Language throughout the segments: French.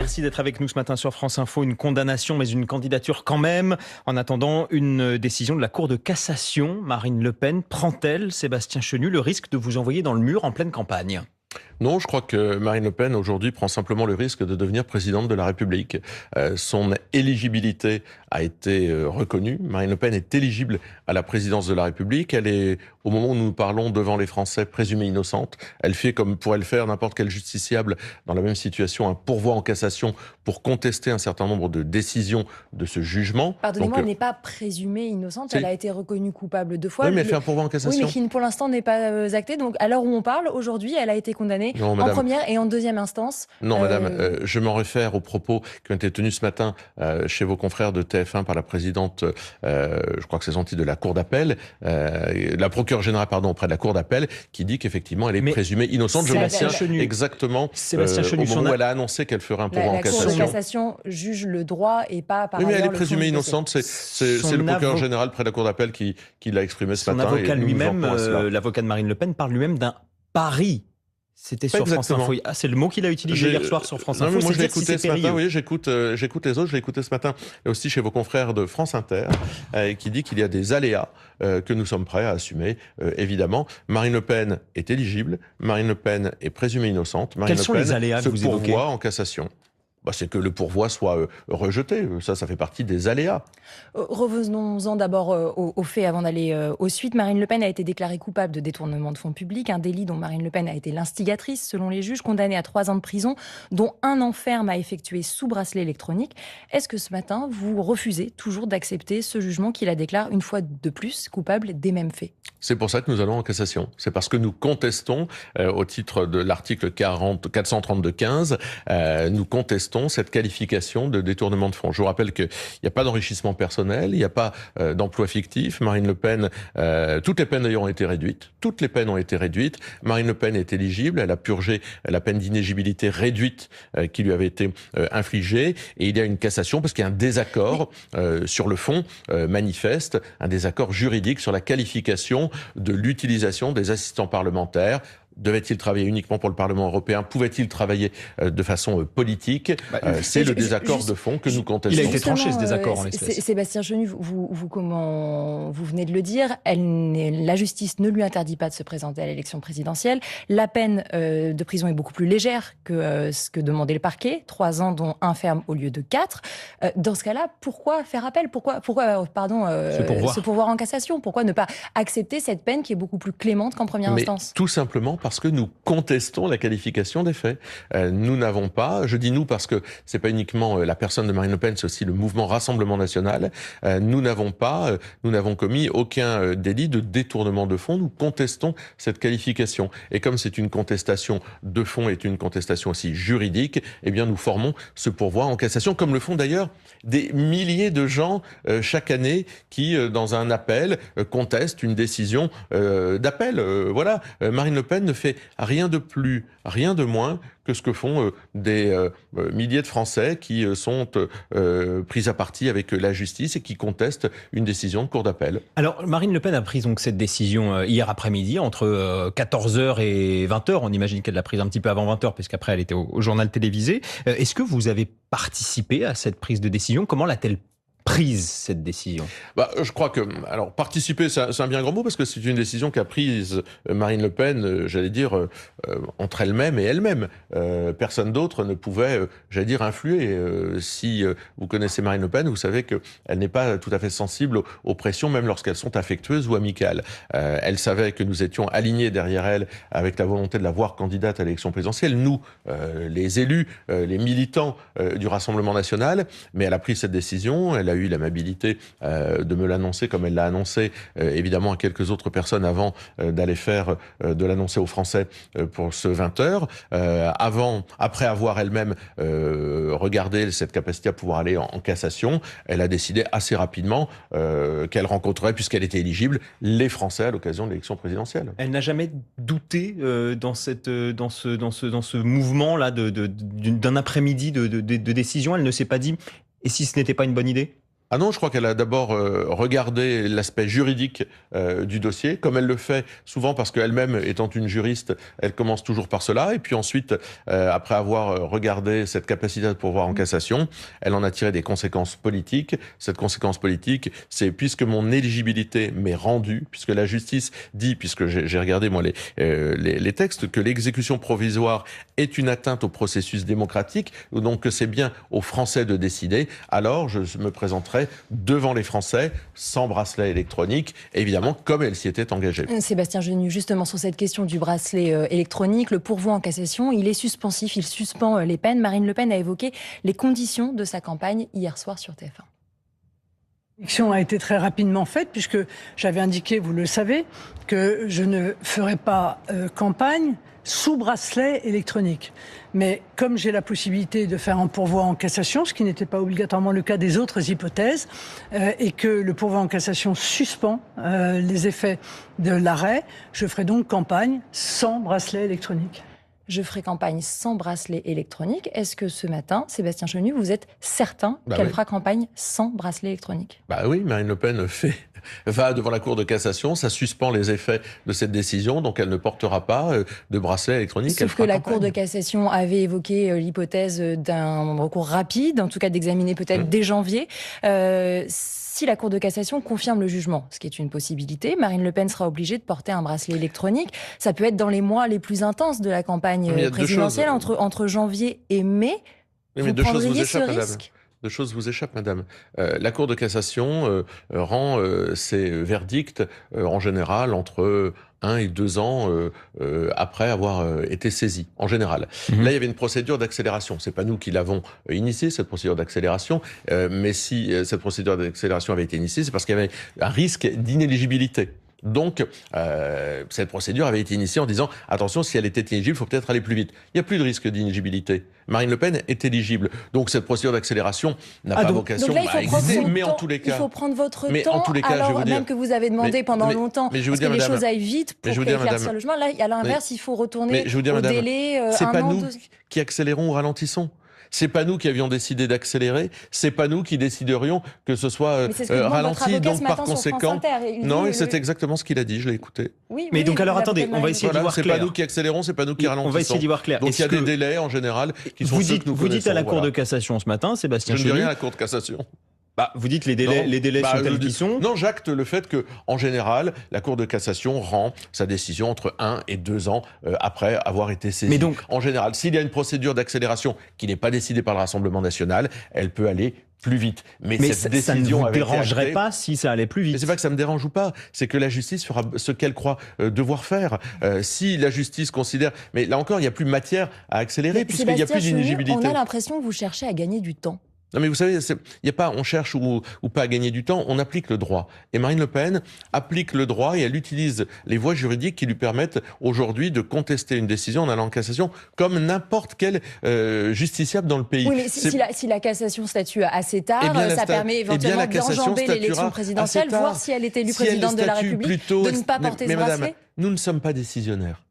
Merci d'être avec nous ce matin sur France Info. Une condamnation, mais une candidature quand même. En attendant une décision de la Cour de cassation, Marine Le Pen prend-elle, Sébastien Chenu, le risque de vous envoyer dans le mur en pleine campagne ? Non, je crois que Marine Le Pen aujourd'hui prend simplement le risque de devenir présidente de la République. Son éligibilité a été reconnue. Marine Le Pen est éligible à la présidence de la République. Elle est, au moment où nous parlons devant les Français, présumée innocente. Elle fait comme pourrait le faire n'importe quel justiciable dans la même situation, un pourvoi en cassation pour contester un certain nombre de décisions de ce jugement. Pardonnez-moi, elle n'est pas présumée innocente. Elle a été reconnue coupable 2 fois. Oui, mais elle fait un pourvoi en cassation. Oui, mais qui pour l'instant n'est pas acté. Donc à l'heure où on parle, aujourd'hui, elle a été condamnée en première et en deuxième instance. Non, madame, je m'en réfère aux propos qui ont été tenus ce matin chez vos confrères de TF1 par la présidente, je crois que c'est son titre, de la Cour d'appel, la procureure générale, auprès de la Cour d'appel, qui dit qu'effectivement elle est présumée innocente. Je m'en tiens exactement au moment où elle a annoncé qu'elle ferait un pourvoi en cassation. La Cour de cassation juge le droit et pas par ailleurs. Oui, mais elle est présumée innocente. C'est le procureur général près de la Cour d'appel qui l'a exprimé ce matin. Son avocat lui-même, l'avocat de Marine Le Pen, parle lui-même d'un pari. C'était sur France Info. Ah, c'est le mot qu'il a utilisé hier soir sur France Info. Moi, je l'ai écouté ce matin. Oui, j'écoute les autres. Je l'ai écouté ce matin et aussi chez vos confrères de France Inter, qui dit qu'il y a des aléas que nous sommes prêts à assumer. Évidemment, Marine Le Pen est éligible. Marine Le Pen est présumée innocente. Marine Quels sont les aléas que vous évoquez ? Se pourvoit en cassation. C'est que le pourvoi soit rejeté. Ça fait partie des aléas. Revenons-en d'abord aux faits avant d'aller aux suites. Marine Le Pen a été déclarée coupable de détournement de fonds publics, un délit dont Marine Le Pen a été l'instigatrice, selon les juges, condamnée à 3 ans de prison, dont 1 an ferme à effectuer sous bracelet électronique. Est-ce que ce matin, vous refusez toujours d'accepter ce jugement qui la déclare une fois de plus coupable des mêmes faits ? C'est pour ça que nous allons en cassation. C'est parce que nous contestons, au titre de l'article 432-15, nous contestons cette qualification de détournement de fonds. Je vous rappelle qu'il n'y a pas d'enrichissement personnel, il n'y a pas d'emploi fictif. Marine Le Pen, toutes les peines d'ailleurs ont été réduites. Toutes les peines ont été réduites. Marine Le Pen est éligible, elle a purgé la peine d'inéligibilité réduite qui lui avait été infligée. Et il y a une cassation parce qu'il y a un désaccord sur le fond manifeste, un désaccord juridique sur la qualification de l'utilisation des assistants parlementaires. Devait-il travailler uniquement pour le Parlement européen ? Pouvait-il travailler de façon politique ? C'est le désaccord de fond que nous contestons. Il a été tranché, ce désaccord, en l'espèce. Sébastien Chenu, vous venez de le dire, la justice ne lui interdit pas de se présenter à l'élection présidentielle. La peine de prison est beaucoup plus légère que ce que demandait le parquet, 3 ans dont 1 ferme au lieu de 4. Dans ce cas-là, pourquoi faire appel ? Pourquoi se pourvoir en cassation ? Pourquoi ne pas accepter cette peine qui est beaucoup plus clémente qu'en première instance ? Tout simplement parce que nous contestons la qualification des faits. Nous n'avons pas, je dis nous parce que c'est pas uniquement la personne de Marine Le Pen, c'est aussi le mouvement Rassemblement National. Nous n'avons commis aucun délit de détournement de fonds. Nous contestons cette qualification. Et comme c'est une contestation de fond et une contestation aussi juridique, eh bien nous formons ce pourvoi en cassation, comme le font d'ailleurs des milliers de gens chaque année qui, dans un appel, contestent une décision d'appel. Voilà, Marine Le Pen ne fait rien de plus, rien de moins que ce que font des milliers de Français qui sont pris à partie avec la justice et qui contestent une décision de cour d'appel. Alors, Marine Le Pen a pris donc cette décision hier après-midi, entre 14h et 20h. On imagine qu'elle l'a prise un petit peu avant 20h, puisqu'après elle était au journal télévisé. Est-ce que vous avez participé à cette prise de décision ? Comment l'a-t-elle prise, cette décision ? Je crois que, alors, participer, c'est un bien grand mot, parce que c'est une décision qu'a prise Marine Le Pen, j'allais dire, entre elle-même et elle-même. Personne d'autre ne pouvait, j'allais dire, influer. Si vous connaissez Marine Le Pen, vous savez qu'elle n'est pas tout à fait sensible aux pressions, même lorsqu'elles sont affectueuses ou amicales. Elle savait que nous étions alignés derrière elle, avec la volonté de la voir candidate à l'élection présidentielle. Nous, les élus, les militants du Rassemblement National, mais elle a pris cette décision, elle a eu l'amabilité de me l'annoncer comme elle l'a annoncé, évidemment à quelques autres personnes avant d'aller faire, de l'annoncer aux Français pour ce 20h. Après avoir elle-même regardé cette capacité à pouvoir aller en cassation, elle a décidé assez rapidement qu'elle rencontrerait, puisqu'elle était éligible, les Français à l'occasion de l'élection présidentielle. Elle n'a jamais douté dans ce mouvement-là d'un après-midi de décision. Elle ne s'est pas dit « et si ce n'était pas une bonne idée » ? Ah non, je crois qu'elle a d'abord regardé l'aspect juridique du dossier, comme elle le fait souvent parce qu'elle-même, étant une juriste, elle commence toujours par cela. Et puis ensuite, après avoir regardé cette capacité de pourvoir en cassation, elle en a tiré des conséquences politiques. Cette conséquence politique, c'est puisque mon éligibilité m'est rendue, puisque la justice dit, puisque j'ai regardé moi les textes, que l'exécution provisoire est une atteinte au processus démocratique, donc que c'est bien aux Français de décider, alors je me présenterai devant les Français, sans bracelet électronique, évidemment, comme elle s'y était engagée. Sébastien Genu, justement sur cette question du bracelet électronique, le pourvoi en cassation, il est suspensif, il suspend les peines. Marine Le Pen a évoqué les conditions de sa campagne hier soir sur TF1. L'élection a été très rapidement faite, puisque j'avais indiqué, vous le savez, que je ne ferai pas campagne sous bracelet électronique. Mais comme j'ai la possibilité de faire un pourvoi en cassation, ce qui n'était pas obligatoirement le cas des autres hypothèses, et que le pourvoi en cassation suspend les effets de l'arrêt, je ferai donc campagne sans bracelet électronique. Je ferai campagne sans bracelet électronique. Est-ce que ce matin, Sébastien Chenu, vous êtes certain qu'elle fera campagne sans bracelet électronique ? Bah oui, Marine Le Pen va devant la Cour de cassation, ça suspend les effets de cette décision, donc elle ne portera pas de bracelet électronique. Sauf que la Cour de cassation avait évoqué l'hypothèse d'un recours rapide, en tout cas d'examiner peut-être dès janvier. Si la Cour de cassation confirme le jugement, ce qui est une possibilité, Marine Le Pen sera obligée de porter un bracelet électronique. Ça peut être dans les mois les plus intenses de la campagne présidentielle, entre janvier et mai. Oui, vous prendriez ce risque ? Deux choses vous échappent, madame. La Cour de cassation rend ses verdicts en général entre 1 et 2 ans après avoir été saisie, en général. Là, il y avait une procédure d'accélération. C'est pas nous qui l'avons initiée, cette procédure d'accélération, mais si cette procédure d'accélération avait été initiée, c'est parce qu'il y avait un risque d'inéligibilité. Donc, cette procédure avait été initiée en disant « Attention, si elle était inéligible, il faut peut-être aller plus vite ». Il n'y a plus de risque d'inéligibilité. Marine Le Pen est éligible. Donc, cette procédure d'accélération n'a pas vocation à exister, mais en tous les cas... Il faut prendre votre temps, en tous les cas, alors même que vous avez demandé pendant longtemps parce que les choses aillent vite pour éclaircir le chemin. Là, à l'inverse, il faut retourner au délai c'est pas nous qui accélérons ou ralentissons. C'est pas nous qui avions décidé d'accélérer, c'est pas nous qui déciderions que ce soit ralenti, donc par conséquent... Non, et c'est exactement ce qu'il a dit, je l'ai écouté. Oui, mais donc alors attendez, on va essayer d'y voir clair. C'est pas nous qui accélérons, c'est pas nous qui ralentissons. On va essayer d'y voir clair. Donc il y a des délais en général qui sont ceux que nous connaissons. Vous dites à la Cour de cassation ce matin, Sébastien Chenu... Je ne dis rien à la Cour de cassation. Vous dites les délais sont tels qu'ils sont. Non, j'acte le fait que, en général, la Cour de cassation rend sa décision entre 1 et 2 ans après avoir été saisie. Mais donc, en général, s'il y a une procédure d'accélération qui n'est pas décidée par le Rassemblement national, elle peut aller plus vite. Mais cette décision ça ne vous dérangerait pas si ça allait plus vite. Mais c'est pas que ça me dérange ou pas, c'est que la justice fera ce qu'elle croit devoir faire. Si la justice considère... Mais là encore, il n'y a plus matière à accélérer puisqu'il n'y a plus d'inéligibilité. On a l'impression que vous cherchez à gagner du temps. Non mais vous savez, il y a pas, on cherche ou pas à gagner du temps, on applique le droit. Et Marine Le Pen applique le droit et elle utilise les voies juridiques qui lui permettent aujourd'hui de contester une décision en allant en cassation comme n'importe quel justiciable dans le pays. Oui, mais si la cassation statue assez tard, ça permet éventuellement d'enjamber l'élection présidentielle, voir si elle est élue présidente de la République, de ne pas porter ce bracelet. Madame, nous ne sommes pas décisionnaires.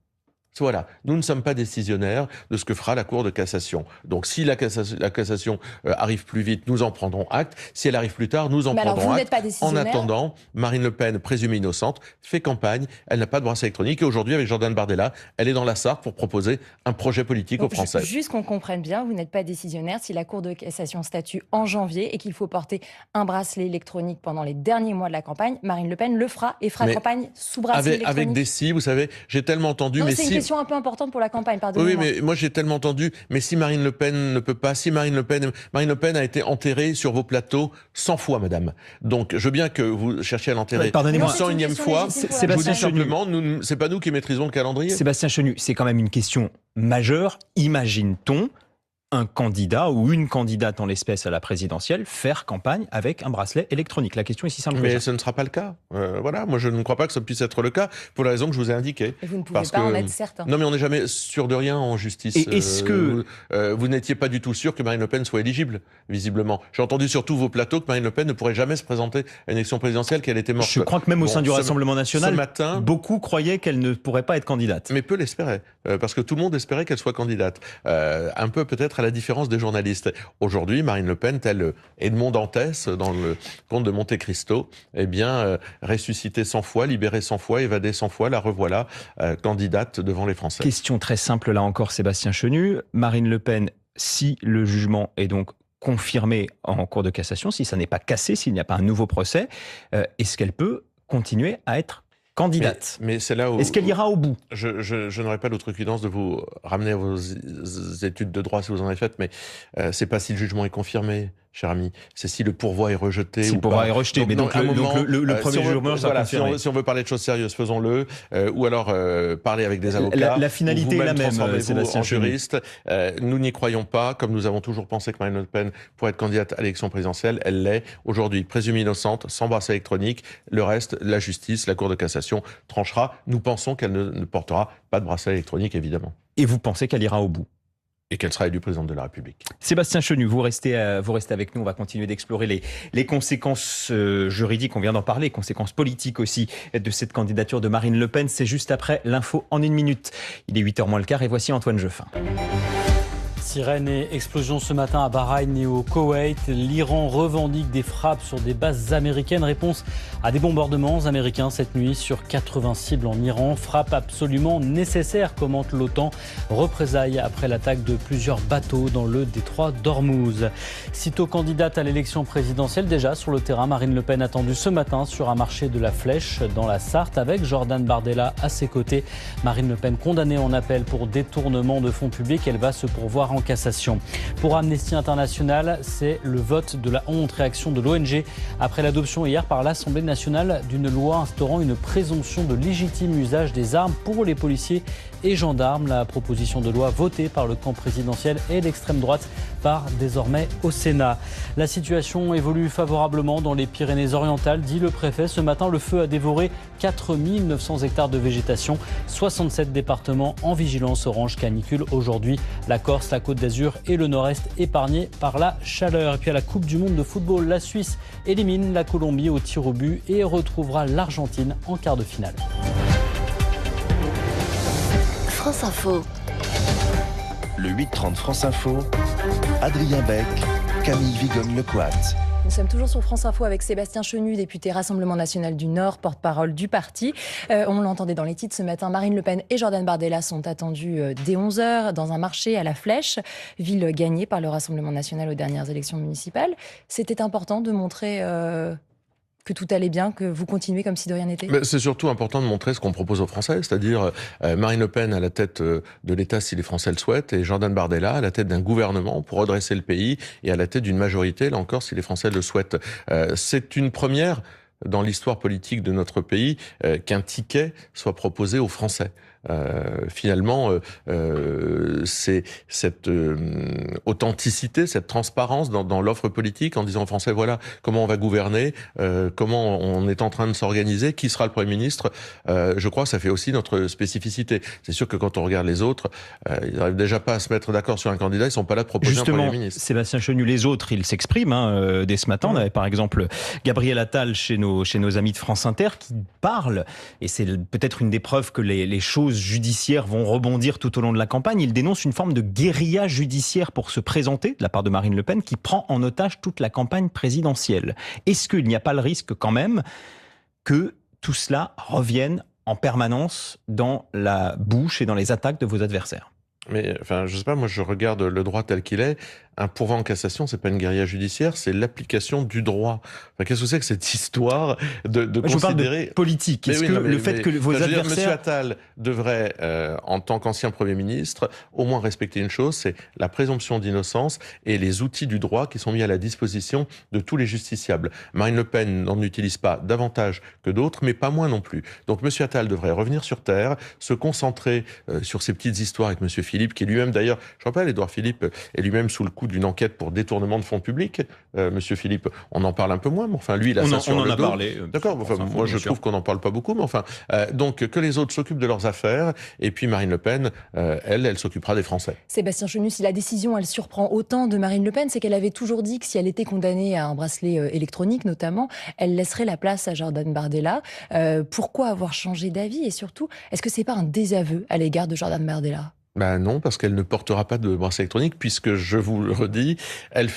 Voilà, nous ne sommes pas décisionnaires de ce que fera la Cour de cassation. Donc si la cassation arrive plus vite, nous en prendrons acte. Si elle arrive plus tard, nous en prendrons acte. En attendant, Marine Le Pen, présumée innocente, fait campagne. Elle n'a pas de bracelet électronique. Et aujourd'hui, avec Jordan Bardella, elle est dans la Sarthe pour proposer un projet politique aux Français. Juste qu'on comprenne bien, vous n'êtes pas décisionnaire. Si la Cour de cassation statue en janvier et qu'il faut porter un bracelet électronique pendant les derniers mois de la campagne, Marine Le Pen le fera et fera campagne sous bracelet électronique. Avec des si, vous savez, j'ai tellement entendu... Non, c'est une question un peu importante pour la campagne, pardonnez-moi. Oui, mais moi j'ai tellement entendu, mais si Marine Le Pen ne peut pas, si Marine Le Pen a été enterrée sur vos plateaux 100 fois, madame. Donc je veux bien que vous cherchiez à l'enterrer. Pardonnez-moi. 101e fois, je vous dis simplement, c'est pas nous qui maîtrisons le calendrier. Sébastien Chenu, c'est quand même une question majeure. Imagine-t-on un candidat ou une candidate en l'espèce à la présidentielle faire campagne avec un bracelet électronique? La question est si simple. Mais ce ne sera pas le cas. Voilà, moi je ne crois pas que ça puisse être le cas pour la raison que je vous ai indiquée. Et vous ne pouvez pas en être certain. Non, mais on n'est jamais sûr de rien en justice. Et est-ce que vous n'étiez pas du tout sûr que Marine Le Pen soit éligible, visiblement? J'ai entendu sur tous vos plateaux que Marine Le Pen ne pourrait jamais se présenter à une élection présidentielle, qu'elle était morte. Je crois que même au sein du Rassemblement national, beaucoup croyaient qu'elle ne pourrait pas être candidate. Mais peu l'espéraient, parce que tout le monde espérait qu'elle soit candidate. Un peu peut-être être à la différence des journalistes. Aujourd'hui, Marine Le Pen, tel Edmond Dantès dans le Comte de Monte Cristo, eh bien, ressuscitée 100 fois, libérée 100 fois, évadée 100 fois, la revoilà candidate devant les Français. Question très simple là encore, Sébastien Chenu. Marine Le Pen, si le jugement est donc confirmé en cour de cassation, si ça n'est pas cassé, s'il n'y a pas un nouveau procès, est-ce qu'elle peut continuer à être candidate? Mais c'est là où... Est-ce qu'elle ira au bout? Je n'aurai pas l'outrecuidance de vous ramener à vos études de droit si vous en avez faites, mais c'est pas si le jugement est confirmé, cher ami, c'est si le pourvoi est rejeté. Si le pourvoi est rejeté, mais donc le premier jugement sera confirmé. Si on veut parler de choses sérieuses, faisons-le, ou alors parler avec des avocats. La finalité est la même, Sébastien en juriste. Nous n'y croyons pas, comme nous avons toujours pensé que Marine Le Pen pourrait être candidate à l'élection présidentielle, elle l'est. Aujourd'hui, présumée innocente, sans bracelet électronique, le reste, la justice, la Cour de cassation tranchera. Nous pensons qu'elle ne portera pas de bracelet électronique, évidemment. Et vous pensez qu'elle ira au bout? Et qu'elle sera élue présidente de la République. Sébastien Chenu, vous restez avec nous. On va continuer d'explorer les conséquences juridiques, on vient d'en parler, conséquences politiques aussi de cette candidature de Marine Le Pen. C'est juste après l'info en 1 minute. Il est 8h moins le quart et voici Antoine Jeuffin. Sirène et explosion ce matin à Bahreïn et au Koweït. L'Iran revendique des frappes sur des bases américaines. Réponse à des bombardements américains cette nuit sur 80 cibles en Iran. Frappe absolument nécessaire, commente l'OTAN. Représailles après l'attaque de plusieurs bateaux dans le détroit d'Ormuz. Sitôt candidate à l'élection présidentielle, déjà sur le terrain, Marine Le Pen attendue ce matin sur un marché de la Flèche dans la Sarthe avec Jordan Bardella à ses côtés. Marine Le Pen condamnée en appel pour détournement de fonds publics. Elle va se pourvoir en cassation. Pour Amnesty International, c'est le vote de la honte, réaction de l'ONG après l'adoption hier par l'Assemblée nationale d'une loi instaurant une présomption de légitime usage des armes pour les policiers et gendarmes. La proposition de loi votée par le camp présidentiel et l'extrême droite part désormais au Sénat. La situation évolue favorablement dans les Pyrénées-Orientales, dit le préfet. Ce matin, le feu a dévoré 4900 hectares de végétation, 67 départements en vigilance orange canicule. Aujourd'hui, la Corse, la Côte d'Azur et le Nord-Est épargnés par la chaleur. Et puis à la Coupe du monde de football, la Suisse élimine la Colombie au tir au but et retrouvera l'Argentine en quart de finale. France Info. Le 8-30 France Info, Adrien Beck, Camille Vigogne-Lecoat. Nous sommes toujours sur France Info avec Sébastien Chenu, député Rassemblement National du Nord, porte-parole du parti. On l'entendait dans les titres ce matin, Marine Le Pen et Jordan Bardella sont attendus dès 11h dans un marché à la Flèche, ville gagnée par le Rassemblement National aux dernières élections municipales. C'était important de montrer que tout allait bien, que vous continuez comme si de rien n'était? C'est surtout important de montrer ce qu'on propose aux Français, c'est-à-dire Marine Le Pen à la tête de l'État si les Français le souhaitent, et Jordan Bardella à la tête d'un gouvernement pour redresser le pays et à la tête d'une majorité, là encore, si les Français le souhaitent. C'est une première dans l'histoire politique de notre pays qu'un ticket soit proposé aux Français. Finalement, c'est cette authenticité, cette transparence dans l'offre politique en disant aux Français, voilà comment on va gouverner, comment on est en train de s'organiser, qui sera le Premier ministre. Je crois que ça fait aussi notre spécificité. C'est sûr que quand on regarde les autres, ils n'arrivent déjà pas à se mettre d'accord sur un candidat, ils ne sont pas là de proposer un Premier ministre. Sébastien Chenu, les autres, ils s'expriment dès ce matin. On avait par exemple Gabriel Attal chez nos amis de France Inter qui parle, et c'est peut-être une des preuves que les choses judiciaires vont rebondir tout au long de la campagne. Il dénonce une forme de guérilla judiciaire pour se présenter de la part de Marine Le Pen qui prend en otage toute la campagne présidentielle. Est-ce qu'il n'y a pas le risque quand même que tout cela revienne en permanence dans la bouche et dans les attaques de vos adversaires? Mais enfin, je sais pas, moi je regarde le droit tel qu'il est. Un pourvoi en cassation, c'est pas une guérilla judiciaire, c'est l'application du droit. Enfin, qu'est-ce que c'est que cette histoire de considérer... Je parle de politique. Est-ce que le fait que vos adversaires... Monsieur Attal devrait, en tant qu'ancien Premier ministre, au moins respecter une chose, c'est la présomption d'innocence et les outils du droit qui sont mis à la disposition de tous les justiciables. Marine Le Pen n'en utilise pas davantage que d'autres, mais pas moins non plus. Donc monsieur Attal devrait revenir sur terre, se concentrer sur ces petites histoires avec monsieur Philippe, qui est lui-même d'ailleurs, je rappelle, Édouard Philippe est lui-même sous le coup d'une enquête pour détournement de fonds publics. Monsieur Philippe, on en parle un peu moins, mais enfin lui, il a ça sur le dos. On en a parlé. D'accord, enfin, moi je trouve qu'on n'en parle pas beaucoup, mais enfin, donc que les autres s'occupent de leurs affaires, et puis Marine Le Pen, elle s'occupera des Français. Sébastien Chenu, si la décision, elle surprend autant de Marine Le Pen, c'est qu'elle avait toujours dit que si elle était condamnée à un bracelet électronique notamment, elle laisserait la place à Jordan Bardella. Pourquoi avoir changé d'avis? Et surtout, est-ce que c'est pas un désaveu à l'égard de Jordan Bardella? Ben non, parce qu'elle ne portera pas de bracelet électronique, puisque, je vous le redis, elle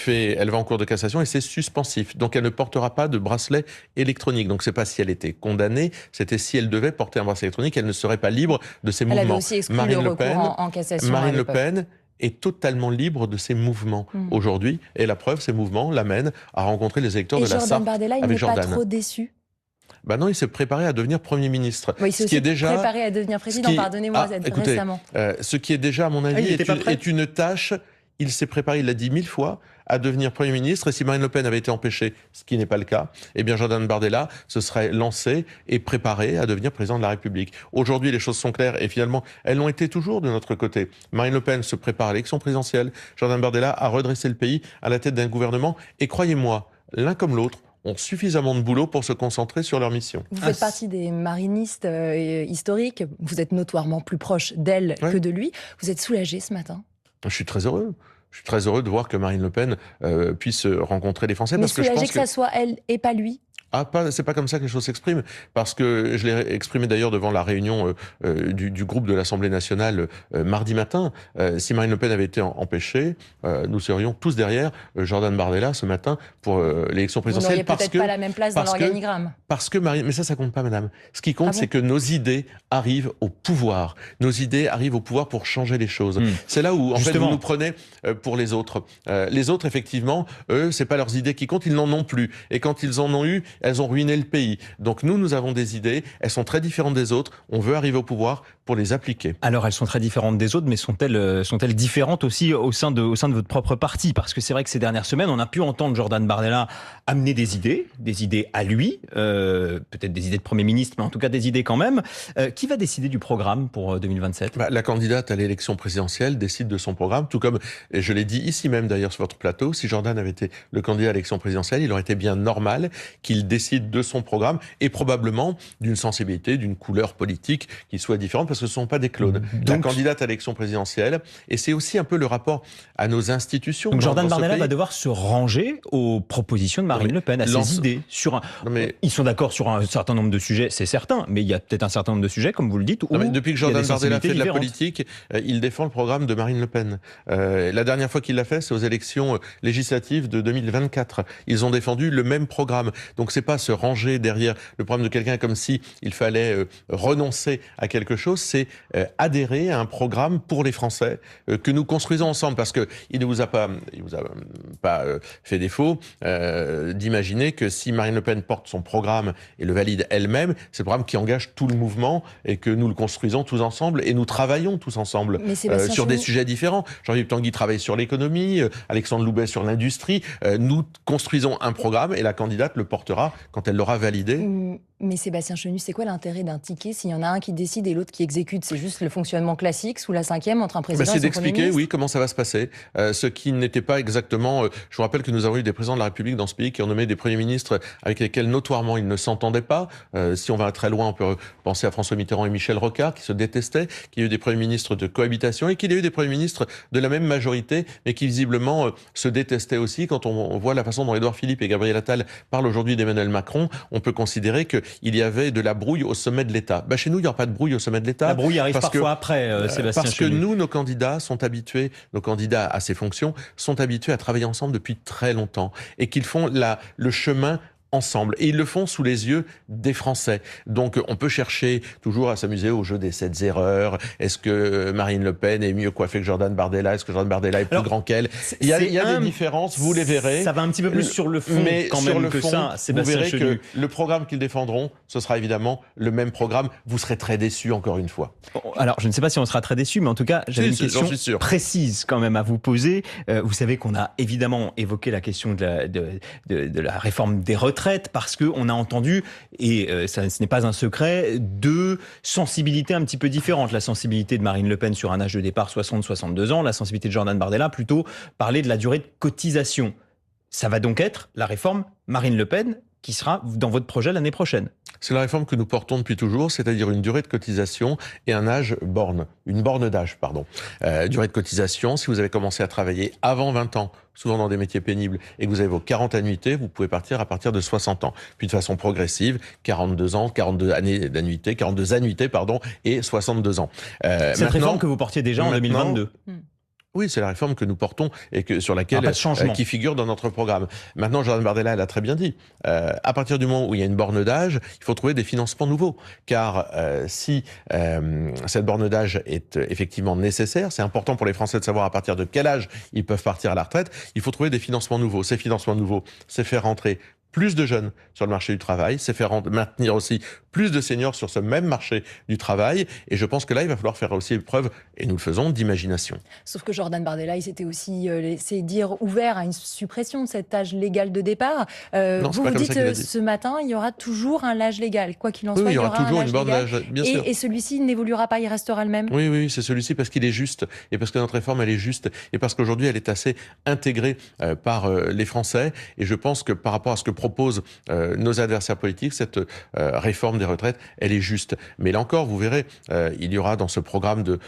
va en cours de cassation et c'est suspensif. Donc elle ne portera pas de bracelet électronique. Donc c'est pas si elle était condamnée, c'était si elle devait porter un bracelet électronique, elle ne serait pas libre de ses mouvements. Elle avait aussi exclu le recours en cassation. Marine Le Pen est totalement libre de ses mouvements aujourd'hui. Et la preuve, ces mouvements l'amènent à rencontrer les électeurs de la Sarthe. Et Jordan Bardella, il n'est pas trop déçu? Ben non, il s'est préparé à devenir Premier ministre. Oui, il s'est aussi préparé à devenir président, pardonnez-moi, récemment. Ce qui est déjà, à mon avis, est une tâche. Il s'est préparé, il l'a dit 1000 fois, à devenir Premier ministre. Et si Marine Le Pen avait été empêchée, ce qui n'est pas le cas, eh bien Jordan Bardella se serait lancé et préparé à devenir président de la République. Aujourd'hui, les choses sont claires et finalement, elles l'ont été toujours de notre côté. Marine Le Pen se prépare à l'élection présidentielle. Jordan Bardella a redressé le pays à la tête d'un gouvernement. Et croyez-moi, l'un comme l'autre ont suffisamment de boulot pour se concentrer sur leur mission. Vous faites partie des marinistes historiques. Vous êtes notoirement plus proche d'elle que de lui. Vous êtes soulagé ce matin? Je suis très heureux. Je suis très heureux de voir que Marine Le Pen puisse rencontrer les Français. Mais parce que soulagé je pense que ça soit elle et pas lui? C'est pas comme ça que les choses s'expriment, parce que je l'ai exprimé d'ailleurs devant la réunion du groupe de l'Assemblée nationale mardi matin. Si Marine Le Pen avait été empêchée, nous serions tous derrière Jordan Bardella ce matin pour l'élection présidentielle. Vous n'auriez peut-être pas la même place dans l'organigramme. Parce que Marine, mais ça compte pas, madame. Ce qui compte, c'est que nos idées arrivent au pouvoir. Nos idées arrivent au pouvoir pour changer les choses. C'est là où, en fait, vous nous prenez pour les autres. Les autres, effectivement, eux, c'est pas leurs idées qui comptent, ils n'en ont plus. Et quand ils en ont eu, elles ont ruiné le pays. Donc nous avons des idées, elles sont très différentes des autres, on veut arriver au pouvoir pour les appliquer. Alors elles sont très différentes des autres, mais sont-elles différentes aussi au sein de votre propre parti? Parce que c'est vrai que ces dernières semaines, on a pu entendre Jordan Bardella amener des idées à lui, peut-être des idées de Premier ministre, mais en tout cas des idées quand même. Qui va décider du programme pour 2027? La candidate à l'élection présidentielle décide de son programme, tout comme, et je l'ai dit ici même d'ailleurs sur votre plateau, si Jordan avait été le candidat à l'élection présidentielle, il aurait été bien normal qu'il décide de son programme et probablement d'une sensibilité, d'une couleur politique qui soit différente, parce que ce ne sont pas des clones. La candidate à l'élection présidentielle, et c'est aussi un peu le rapport à nos institutions. Donc Jordan Bardella va devoir se ranger aux propositions de Marine Le Pen, à ses idées. Ils sont d'accord sur un certain nombre de sujets, c'est certain, mais il y a peut-être un certain nombre de sujets, comme vous le dites, où depuis que Jordan Bardella fait de la politique, il défend le programme de Marine Le Pen. La dernière fois qu'il l'a fait, c'est aux élections législatives de 2024. Ils ont défendu le même programme. Donc c'est pas se ranger derrière le programme de quelqu'un comme si il fallait renoncer à quelque chose, c'est adhérer à un programme pour les Français que nous construisons ensemble, parce que il ne vous a pas fait défaut d'imaginer que si Marine Le Pen porte son programme et le valide elle-même, c'est le programme qui engage tout le mouvement et que nous le construisons tous ensemble et nous travaillons tous ensemble sur des sujets différents. Jean-Philippe Tanguy travaille sur l'économie, Alexandre Loubet sur l'industrie. Nous construisons un programme et la candidate le portera quand elle l'aura validé. Mais Sébastien Chenu, c'est quoi l'intérêt d'un ticket s'il y en a un qui décide et l'autre qui exécute? C'est juste le fonctionnement classique sous la 5e entre un président et son Premier ministre? C'est d'expliquer, oui, comment ça va se passer. Ce qui n'était pas exactement... je vous rappelle que nous avons eu des présidents de la République dans ce pays qui ont nommé des premiers ministres avec lesquels notoirement ils ne s'entendaient pas. Si on va très loin, on peut penser à François Mitterrand et Michel Rocard qui se détestaient, qu'il y a eu des premiers ministres de cohabitation et qu'il y a eu des premiers ministres de la même majorité, mais qui visiblement se détestaient aussi. Quand on voit la façon dont Édouard Philippe et Gabriel Attal parlent aujourd'hui d'Emmanuel Macron, on peut considérer qu'il y avait de la brouille au sommet de l'État. Chez nous, il n'y aura pas de brouille au sommet de l'État. La brouille arrive parfois après, Sébastien Parce que nous, nos candidats sont habitués, nos candidats à ces fonctions, sont habitués à travailler ensemble depuis très longtemps et qu'ils font le chemin ensemble. Et ils le font sous les yeux des Français. Donc on peut chercher toujours à s'amuser au jeu des 7 erreurs. Est-ce que Marine Le Pen est mieux coiffée que Jordan Bardella? Est-ce que Jordan Bardella est plus grand qu'elle? Il y a des différences, vous les verrez. Ça va un petit peu plus sur le fond, mais quand même que ça, Sébastien vous verrez Chenu. que le programme qu'ils défendront, ce sera évidemment le même programme. Vous serez très déçus encore une fois. Alors je ne sais pas si on sera très déçus, mais en tout cas, j'avais une question précise quand même à vous poser. Vous savez qu'on a évidemment évoqué la question de la réforme des retraites, parce qu'on a entendu, et ce n'est pas un secret, deux sensibilités un petit peu différentes. La sensibilité de Marine Le Pen sur un âge de départ 60-62 ans, la sensibilité de Jordan Bardella plutôt parler de la durée de cotisation. Ça va donc être la réforme Marine Le Pen qui sera dans votre projet l'année prochaine. C'est la réforme que nous portons depuis toujours, c'est-à-dire une durée de cotisation et un âge borne, une borne d'âge, pardon. Durée de cotisation, si vous avez commencé à travailler avant 20 ans, souvent dans des métiers pénibles, et que vous avez vos 40 annuités, vous pouvez partir à partir de 60 ans. Puis de façon progressive, 42 ans, 42 années d'annuité, 42 annuités, pardon, et 62 ans. Cette réforme que vous portiez déjà en 2022. Oui, c'est la réforme que nous portons et sur laquelle qui figure dans notre programme. Maintenant, Jordan Bardella l'a très bien dit. À partir du moment où il y a une borne d'âge, il faut trouver des financements nouveaux. Car si cette borne d'âge est effectivement nécessaire, c'est important pour les Français de savoir à partir de quel âge ils peuvent partir à la retraite. Il faut trouver des financements nouveaux. Ces financements nouveaux, c'est faire rentrer plus de jeunes sur le marché du travail, c'est faire maintenir aussi plus de seniors sur ce même marché du travail. Et je pense que là, il va falloir faire aussi preuve, et nous le faisons, d'imagination. Sauf que Jordan Bardella, il s'était aussi laissé dire ouvert à une suppression de cet âge légal de départ. Non, vous dites ce matin, il y aura toujours un âge légal. Quoi qu'il en soit, il y aura toujours une borne d'âge, bien sûr. Et celui-ci n'évoluera pas, il restera le même. Oui, c'est celui-ci parce qu'il est juste, et parce que notre réforme, elle est juste, et parce qu'aujourd'hui, elle est assez intégrée par les Français. Et je pense que par rapport à ce que proposent nos adversaires politiques, cette réforme des retraites, elle est juste. Mais là encore, vous verrez, il y aura dans ce programme de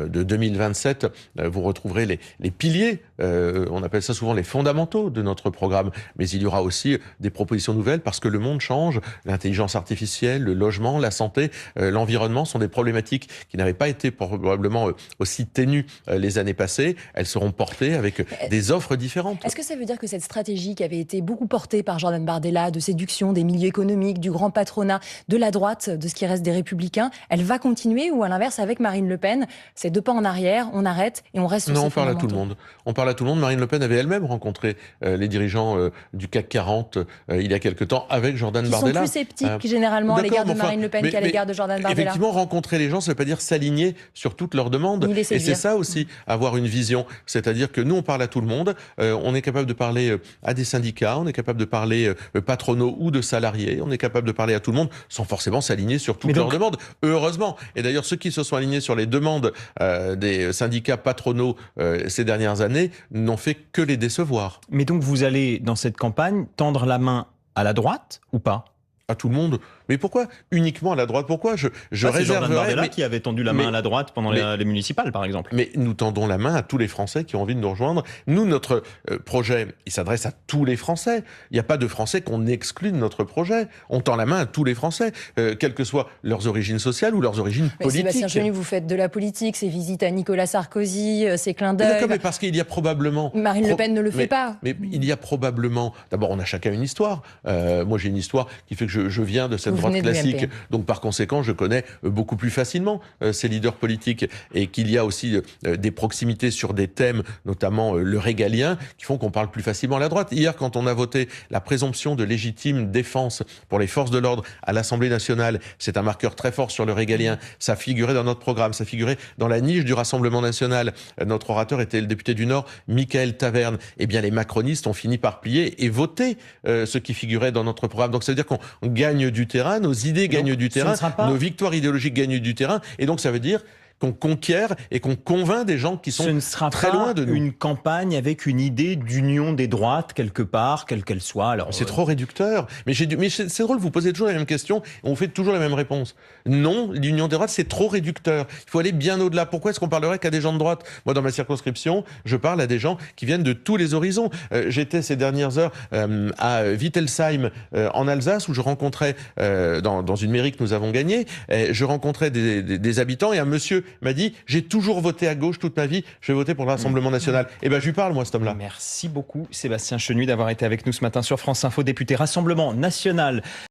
2027, vous retrouverez les piliers, on appelle ça souvent les fondamentaux de notre programme, mais il y aura aussi des propositions nouvelles parce que le monde change, l'intelligence artificielle, le logement, la santé, l'environnement sont des problématiques qui n'avaient pas été probablement aussi ténues les années passées. Elles seront portées avec des offres différentes. Est-ce que ça veut dire que cette stratégie qui avait été beaucoup portée par Jordan Bardella de séduction des milieux économiques, du grand patronat, de la droite, de ce qui reste des Républicains, elle va continuer ou à l'inverse avec Marine Le Pen, c'est 2 pas en arrière, on arrête et on reste sur Non, ces on parle à tout le monde. On parle à tout le monde. Marine Le Pen avait elle-même rencontré les dirigeants du CAC 40 il y a quelque temps avec Jordan Bardella. Ils sont plus sceptiques généralement à l'égard de Marine Le Pen qu'à l'égard de Jordan Bardella. Effectivement, rencontrer les gens, ça ne veut pas dire s'aligner sur toutes leurs demandes. Et c'est ça aussi, avoir une vision. C'est-à-dire que nous, on parle à tout le monde. On est capable de parler à des syndicats, on est capable de parler patronaux ou de salariés, on est capable de parler à tout le monde sans forcément s'aligner sur toutes leurs demandes. Heureusement. Et d'ailleurs, ceux qui se sont alignés sur les demandes des syndicats patronaux ces dernières années n'ont fait que les décevoir. Mais donc vous allez, dans cette campagne, tendre la main à la droite ou pas ? À tout le monde. Mais pourquoi uniquement à la droite? Pourquoi je réserverais... C'est Jordan Bardella qui avait tendu la main à la droite pendant les municipales, par exemple. Mais nous tendons la main à tous les Français qui ont envie de nous rejoindre. Nous, notre projet, il s'adresse à tous les Français. Il n'y a pas de Français qu'on exclut de notre projet. On tend la main à tous les Français, quelles que soient leurs origines sociales ou leurs origines politiques. Sébastien Chenu, vous faites de la politique, ces visites à Nicolas Sarkozy, ces clins d'œil. D'accord, mais parce qu'il y a probablement... Marine Le Pen ne le fait pas. Mais il y a probablement... D'abord, on a chacun une histoire. Moi, j'ai une histoire qui fait que je viens de cette droite classique. Donc, par conséquent, je connais beaucoup plus facilement ces leaders politiques et qu'il y a aussi des proximités sur des thèmes, notamment le régalien, qui font qu'on parle plus facilement à la droite. Hier, quand on a voté la présomption de légitime défense pour les forces de l'ordre à l'Assemblée nationale, c'est un marqueur très fort sur le régalien. Ça figurait dans notre programme, ça figurait dans la niche du Rassemblement national. Notre orateur était le député du Nord, Michael Taverne. Eh bien, les macronistes ont fini par plier et voter ce qui figurait dans notre programme. Donc, ça veut dire qu'on gagne du terrain, nos idées gagnent du terrain, nos victoires idéologiques gagnent du terrain, et donc ça veut dire qu'on conquiert et qu'on convainc des gens qui sont très loin de nous. Une campagne avec une idée d'union des droites quelque part, quelle qu'elle soit. Alors c'est trop réducteur. Mais c'est drôle, vous posez toujours la même question et on fait toujours la même réponse. Non, l'union des droites, c'est trop réducteur. Il faut aller bien au-delà. Pourquoi est-ce qu'on parlerait qu'à des gens de droite? Moi, dans ma circonscription, je parle à des gens qui viennent de tous les horizons. J'étais ces dernières heures à Wittelsheim, en Alsace, où je rencontrais, dans une mairie que nous avons gagnée, je rencontrais des habitants et un monsieur m'a dit « J'ai toujours voté à gauche toute ma vie, je vais voter pour le Rassemblement national. » Eh bien, je lui parle, moi, cet homme-là. Merci beaucoup, Sébastien Chenu, d'avoir été avec nous ce matin sur France Info, député Rassemblement national.